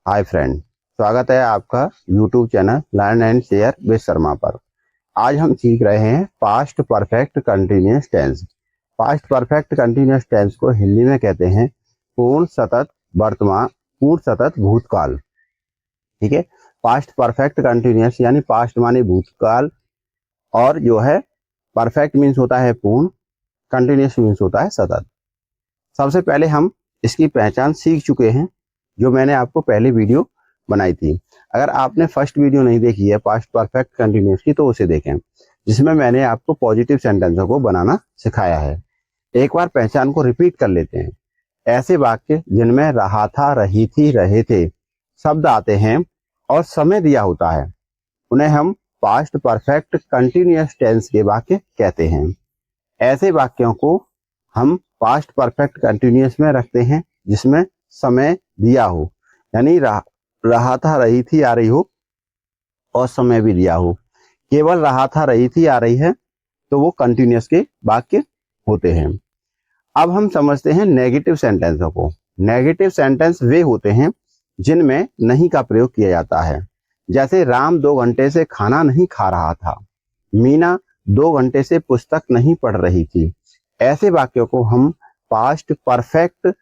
Hi friend, स्वागत है आपका YouTube channel learn and share with Sharma पर। आज हम सीख रहे हैं past perfect continuous tense. Past perfect continuous tense को हिंदी में कहते हैं पूर्ण सतत वर्तमान, पूर्ण सतत भूतकाल। ठीक है, पास्ट परफेक्ट कंटिन्यूअस यानी पास्ट माने भूतकाल, और जो है परफेक्ट मीन्स होता है पूर्ण, कंटिन्यूअस मीन्स होता है सतत। सबसे पहले हम इसकी पहचान सीख चुके हैं, जो मैंने आपको पहले वीडियो बनाई थी। अगर आपने फर्स्ट वीडियो नहीं देखी है पास्ट परफेक्ट कंटिन्यूअस की, तो उसे देखें, जिसमें मैंने आपको पॉजिटिव सेंटेंसों को बनाना सिखाया है। एक बार पहचान को रिपीट कर लेते हैं। ऐसे वाक्य जिनमें रहा था, रही थी, रहे थे शब्द आते हैं और समय दिया होता है, उन्हें हम पास्ट परफेक्ट कंटिन्यूअस टेंस के वाक्य कहते हैं। ऐसे वाक्यों को हम पास्ट परफेक्ट कंटिन्यूअस में रखते हैं जिसमें समय दिया हो, यानी रहा था, रही थी, आ रही हो और समय भी दिया हो। केवल रहा था, रही थी, आ रही है तो वो कंटिन्यूअस के वाक्य होते हैं। अब हम समझते हैं नेगेटिव सेंटेंसों को। नेगेटिव सेंटेंस वे होते हैं जिनमें नहीं का प्रयोग किया जाता है। जैसे राम 2 घंटे से खाना नहीं खा रहा था, मीना 2 घंटे से पुस्तक नहीं पढ़ रही थी। ऐसे वाक्यों को हम पास्ट परफेक्ट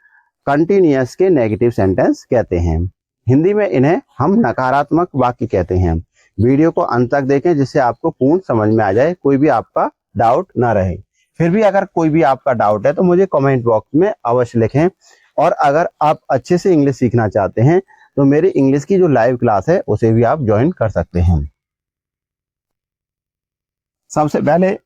कंटिन्यूअस के नेगेटिव सेंटेंस कहते हैं। हिंदी में इन्हें हम नकारात्मक वाक्य कहते हैं। वीडियो को अंत तक देखें जिससे आपको पूर्ण समझ में आ जाए, कोई भी आपका डाउट ना रहे। फिर भी अगर कोई भी आपका डाउट है तो मुझे कमेंट बॉक्स में अवश्य लिखें। और अगर आप अच्छे से इंग्लिश सीखना चाहते हैं तो मेरी इंग्लिश की जो लाइव क्लास है उसे भी आप ज्वाइन कर सकते हैं। सबसे पहले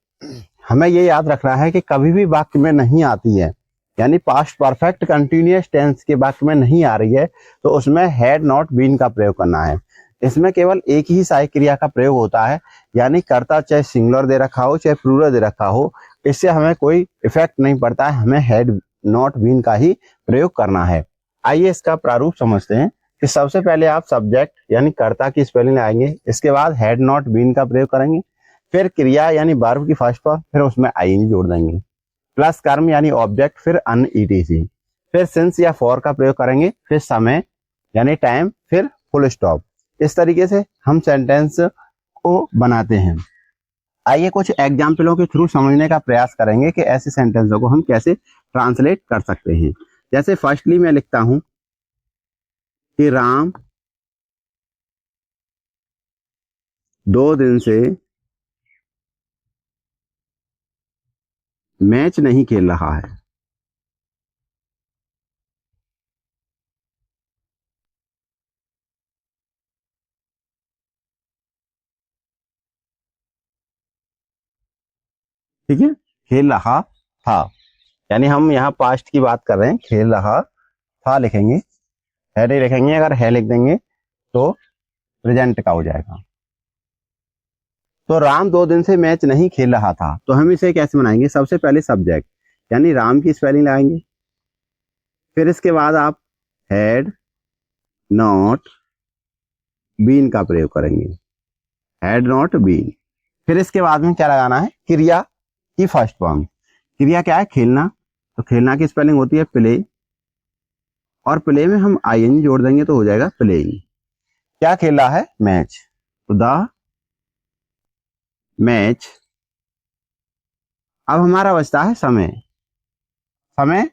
हमें ये याद रखना है कि कभी भी वाक्य में नहीं आती है, यानी पास्ट परफेक्ट कंटिन्यूअस टेंस के वाक्य में नहीं आ रही है, तो उसमें हैड नॉट बीन का प्रयोग करना है। इसमें केवल एक ही सहायक क्रिया का प्रयोग होता है, यानी कर्ता चाहे सिंगुलर दे रखा हो चाहे प्लूरल दे रखा हो, इससे हमें कोई इफेक्ट नहीं पड़ता है। हमें हैड नॉट बीन का ही प्रयोग करना है। आइए इसका प्रारूप समझते हैं कि सबसे पहले आप सब्जेक्ट यानी कर्ता की स्पेलिंग लाएंगे, इसके बाद हैड नॉट बीन का प्रयोग करेंगे, फिर क्रिया यानी वर्ब की फर्स्ट फॉर्म, फिर उसमें आईएनजी जोड़ देंगे, प्लस कर्म यानी ऑब्जेक्ट, फिर अन ईटीसी, फिर सिंस या फॉर का प्रयोग करेंगे, फिर समय यानी टाइम, फिर फुल स्टॉप। इस तरीके से हम सेंटेंस को बनाते हैं। आइए कुछ एग्जाम्पलों के थ्रू समझने का प्रयास करेंगे कि ऐसे सेंटेंसों को हम कैसे ट्रांसलेट कर सकते हैं। जैसे फर्स्टली मैं लिखता हूं कि राम 2 दिन से मैच नहीं खेल रहा है। ठीक है, खेल रहा था, यानी हम यहाँ पास्ट की बात कर रहे हैं। खेल रहा था लिखेंगे, है नहीं लिखेंगे। अगर है लिख देंगे तो प्रेजेंट का हो जाएगा। तो राम 2 दिन से मैच नहीं खेल रहा था, तो हम इसे कैसे बनाएंगे? सबसे पहले सब्जेक्ट यानी राम की स्पेलिंग लगाएंगे, फिर इसके बाद आप हैड नॉट बीन का प्रयोग करेंगे, हैड नॉट बीन। फिर इसके बाद में क्या लगाना है? क्रिया की फर्स्ट फॉर्म। क्रिया क्या है? खेलना। तो खेलना की स्पेलिंग होती है प्ले, और प्ले में हम आईएनजी जोड़ देंगे तो हो जाएगा प्लेइंग। क्या खेल रहा है? मैच। तो द मैच। अब हमारा बचता है समय। समय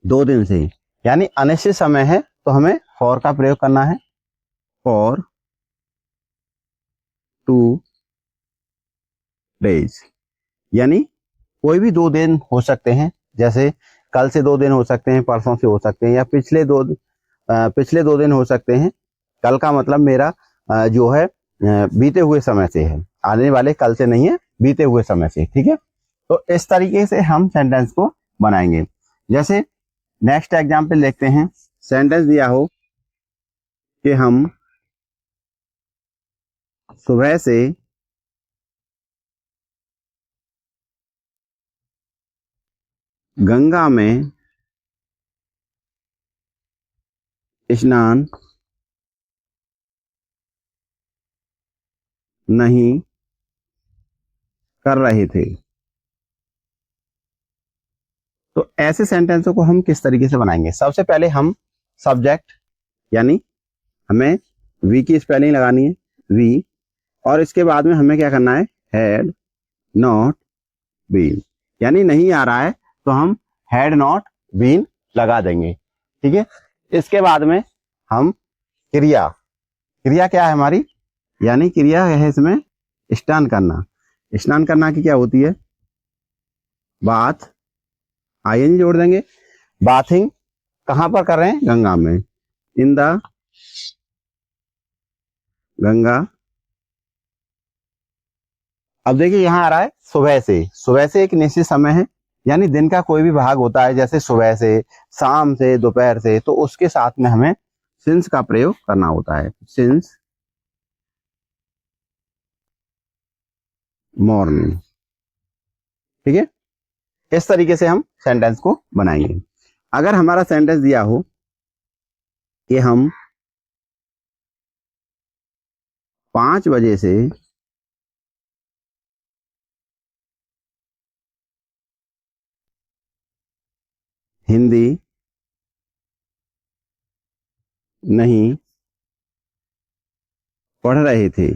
2 दिन से, यानी अनिश्चित समय है, तो हमें फॉर का प्रयोग करना है, फॉर 2 डेज। यानी कोई भी 2 दिन हो सकते हैं, जैसे कल से 2 दिन हो सकते हैं, परसों से हो सकते हैं, या पिछले 2 दिन हो सकते हैं। कल का मतलब मेरा जो है बीते हुए समय से है, आने वाले कल से नहीं है, बीते हुए समय से। ठीक है, तो इस तरीके से हम सेंटेंस को बनाएंगे। जैसे नेक्स्ट एग्जाम्पल देखते हैं। सेंटेंस दिया हो कि हम सुबह से गंगा में स्नान नहीं कर रहे थे। तो ऐसे सेंटेंसों को हम किस तरीके से बनाएंगे? सबसे पहले हम सब्जेक्ट यानी हमें वी की स्पेलिंग लगानी है, वी, और इसके बाद में हमें क्या करना है, हैड नॉट बीन, यानी नहीं आ रहा है तो हम हैड नॉट बीन लगा देंगे। ठीक है, इसके बाद में हम क्रिया, क्रिया क्या है हमारी, यानी क्रिया है इसमें स्नान करना। स्नान करना की क्या होती है, बाथ, आईएनजी जोड़ देंगे। बाथिंग कहां पर कर रहे हैं, गंगा में, इन द गंगा। अब देखिए यहां आ रहा है सुबह से, सुबह से एक निश्चित समय है, यानी दिन का कोई भी भाग होता है, जैसे सुबह से, शाम से, दोपहर से, तो उसके साथ में हमें सिंस का प्रयोग करना होता है, सिंस मॉर्निंग। ठीक है, इस तरीके से हम सेंटेंस को बनाएंगे। अगर हमारा सेंटेंस दिया हो कि हम 5 बजे से हिंदी नहीं पढ़ रहे थे,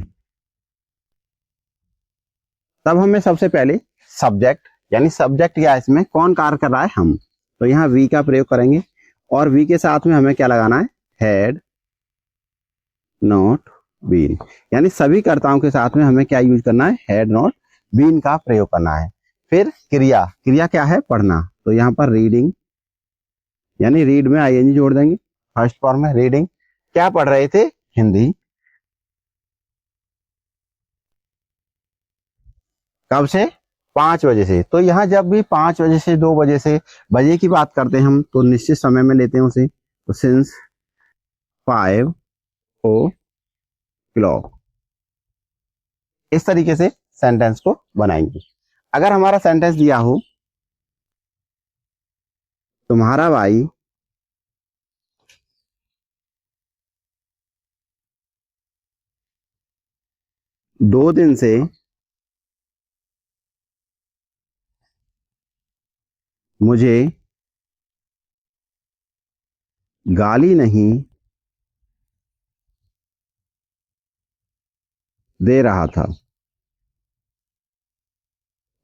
तब हमें सबसे पहले सब्जेक्ट, यानी सब्जेक्ट क्या है, इसमें कौन कार्य कर रहा है, हम, तो यहाँ वी का प्रयोग करेंगे, और वी के साथ में हमें क्या लगाना है, हैड नॉट बीन, यानी सभी कर्ताओं के साथ में हमें क्या यूज करना है, हैड नॉट बीन का प्रयोग करना है। फिर क्रिया, क्रिया क्या है, पढ़ना, तो यहाँ पर रीडिंग, यानी रीड में आईएनजी जोड़ देंगे, फर्स्ट फॉर्म में रीडिंग, क्या पढ़ रहे थे, हिंदी, कब से, 5 बजे से। तो यहाँ जब भी 5 बजे से 2 बजे से बजे की बात करते हैं हम, तो निश्चित समय में लेते हैं उसे, तो सिंस 5 o'clock, इस तरीके से सेंटेंस को बनाएंगे। अगर हमारा सेंटेंस दिया हो, तुम्हारा भाई 2 दिन से मुझे गाली नहीं दे रहा था,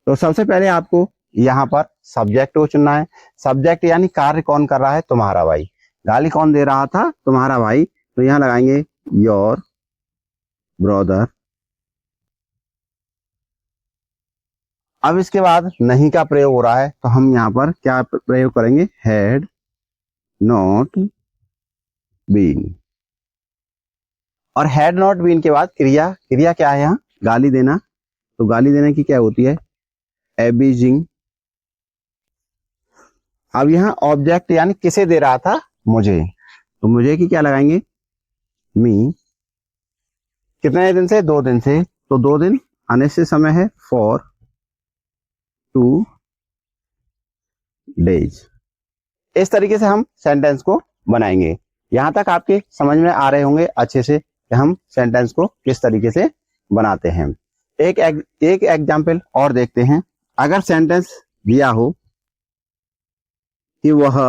तो सबसे पहले आपको यहाँ पर सब्जेक्ट को चुनना है। सब्जेक्ट यानी कार्य कौन कर रहा है, तुम्हारा भाई, गाली कौन दे रहा था, तुम्हारा भाई, तो यहाँ लगाएंगे योर ब्रदर। अब इसके बाद नहीं का प्रयोग हो रहा है, तो हम यहाँ पर क्या प्रयोग करेंगे, हैड नॉट बीन, और हैड नॉट बीन के बाद क्रिया, क्रिया क्या है यहाँ, गाली देना, तो गाली देने की क्या होती है, एबिजिंग। अब यहाँ ऑब्जेक्ट यानी किसे दे रहा था, मुझे, तो मुझे की क्या लगाएंगे, मी, कितने दिन से, 2 दिन से, तो 2 दिन अनिश्चित समय है, फॉर 2 days। इस तरीके से हम सेंटेंस को बनाएंगे। यहां तक आपके समझ में आ रहे होंगे अच्छे से कि हम सेंटेंस को किस तरीके से बनाते हैं। एक एग्जाम्पल और देखते हैं। अगर सेंटेंस दिया हो कि वह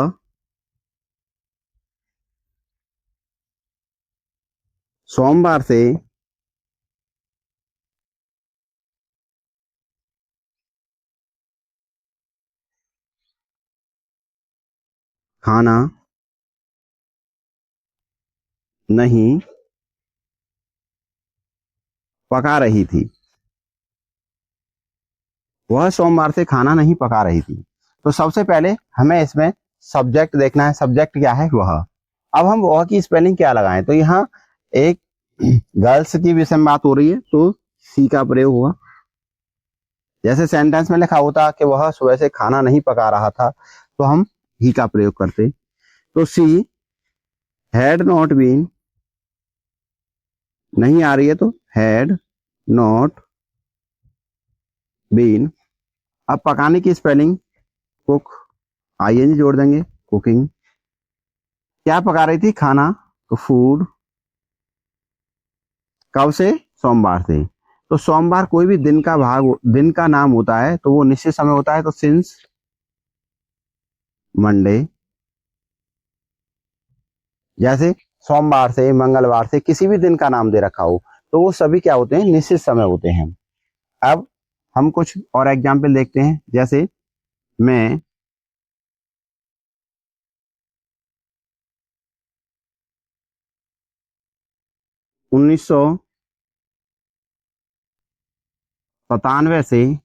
सोमवार से खाना नहीं पका रही थी, वह सोमवार से खाना नहीं पका रही थी, तो सबसे पहले हमें इसमें सब्जेक्ट देखना है, सब्जेक्ट क्या है, वह। अब हम वह की स्पेलिंग क्या लगाएं, तो यहाँ एक गर्ल्स की विषय में बात हो रही है, तो सी का प्रयोग हुआ। जैसे सेंटेंस में लिखा होता कि वह सुबह से खाना नहीं पका रहा था, तो हम ही का प्रयोग करते, तो सी हैड नॉट बीन, नहीं आ रही है तो हैड नॉट बीन। अब पकाने की स्पेलिंग कुक, आईएनजी जोड़ देंगे, कुकिंग, क्या पका रही थी, खाना, तो फूड, कब से, सोमवार से, तो सोमवार कोई भी दिन का भाग, दिन का नाम होता है, तो वो निश्चित समय होता है, तो सिंस मंडे जैसे सोमवार से, मंगलवार से, किसी भी दिन का नाम दे रखा हो, तो वो सभी क्या होते हैं, निश्चित समय होते हैं। अब हम कुछ और एग्जाम्पल देखते हैं। जैसे मैं 1997 से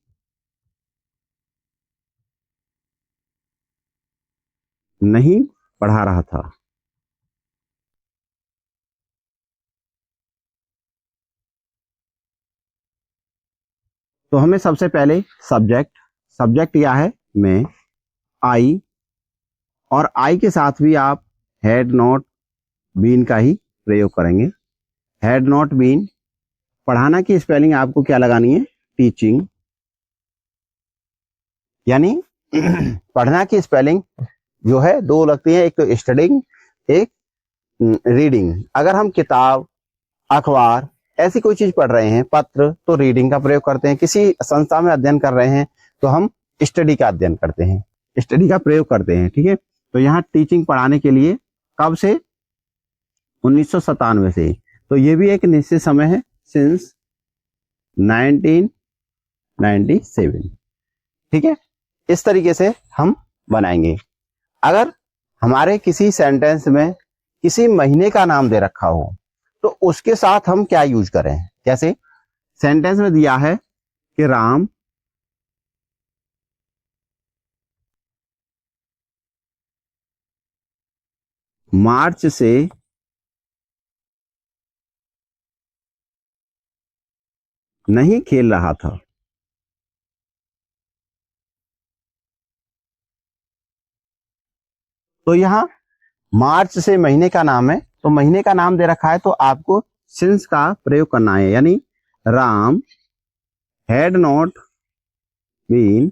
नहीं पढ़ा रहा था। तो हमें सबसे पहले सब्जेक्ट क्या है, मैं, आई, और आई के साथ भी आप हैड नॉट बीन का ही प्रयोग करेंगे। हैड नॉट बीन, पढ़ाना की स्पेलिंग आपको क्या लगानी है, टीचिंग, यानी पढ़ना की स्पेलिंग जो है दो लगती है, एक तो स्टडिंग, एक रीडिंग। अगर हम किताब, अखबार, ऐसी कोई चीज पढ़ रहे हैं, पत्र, तो रीडिंग का प्रयोग करते हैं। किसी संस्था में अध्ययन कर रहे हैं तो हम स्टडी का अध्ययन करते हैं, स्टडी का प्रयोग करते हैं। ठीक है, तो यहाँ टीचिंग पढ़ाने के लिए कब से, 1997 से। तो ये भी एक निश्चित समय है, सिंस 1997। ठीक है, इस तरीके से हम बनाएंगे। अगर हमारे किसी सेंटेंस में किसी महीने का नाम दे रखा हो तो उसके साथ हम क्या यूज करें। जैसे सेंटेंस में दिया है कि राम मार्च से नहीं खेल रहा था। तो यहां मार्च से महीने का नाम है, तो महीने का नाम दे रखा है तो आपको सिंस का प्रयोग करना है, यानी राम हैड नॉट बीन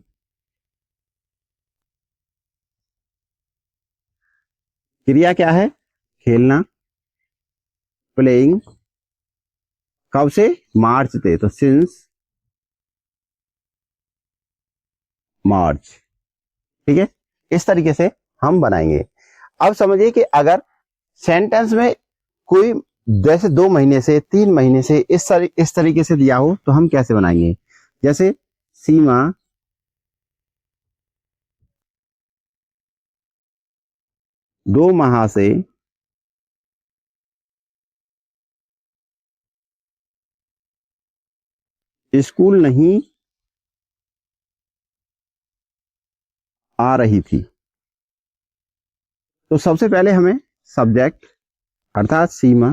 क्रिया क्या है, खेलना, प्लेइंग, कब से, मार्च से, तो सिंस मार्च। ठीक है, इस तरीके से हम बनाएंगे। अब समझिए कि अगर सेंटेंस में कोई जैसे 2 महीने से, 3 महीने से इस तरीके से दिया हो तो हम कैसे बनाएंगे। जैसे सीमा 2 माह से स्कूल नहीं आ रही थी। तो सबसे पहले हमें सब्जेक्ट अर्थात सीमा,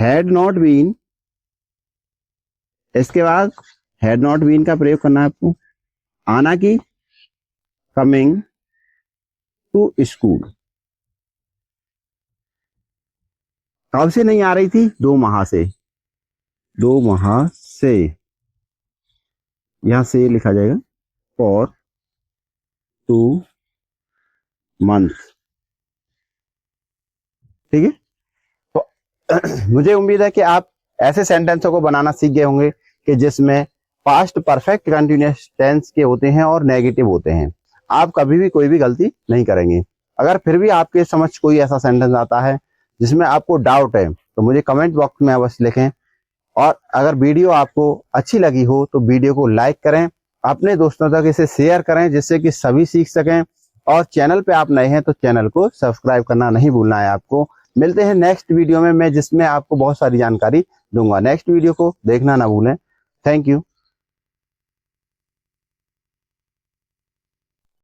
हैड नॉट बीन, इसके बाद हैड नॉट बीन का प्रयोग करना है आपको, आना की, कमिंग टू स्कूल, कब से नहीं आ रही थी, 2 माह से, 2 माह से, यहां से लिखा जाएगा फॉर 2 मंथ। ठीक है, तो मुझे उम्मीद है कि आप ऐसे सेंटेंसों को बनाना सीख गए होंगे कि जिसमें पास्ट परफेक्ट कंटिन्यूअस टेंस के होते हैं और नेगेटिव होते हैं। आप कभी भी कोई भी गलती नहीं करेंगे। अगर फिर भी आपके समझ कोई ऐसा सेंटेंस आता है जिसमें आपको डाउट है तो मुझे कमेंट बॉक्स में अवश्य लिखें। और अगर वीडियो आपको अच्छी लगी हो तो वीडियो को लाइक करें, अपने दोस्तों तक इसे शेयर करें जिससे कि सभी सीख सकें। और चैनल पे आप नए हैं तो चैनल को सब्सक्राइब करना नहीं भूलना है आपको। मिलते हैं नेक्स्ट वीडियो में, मैं जिसमें आपको बहुत सारी जानकारी दूंगा। नेक्स्ट वीडियो को देखना ना भूलें। Thank you.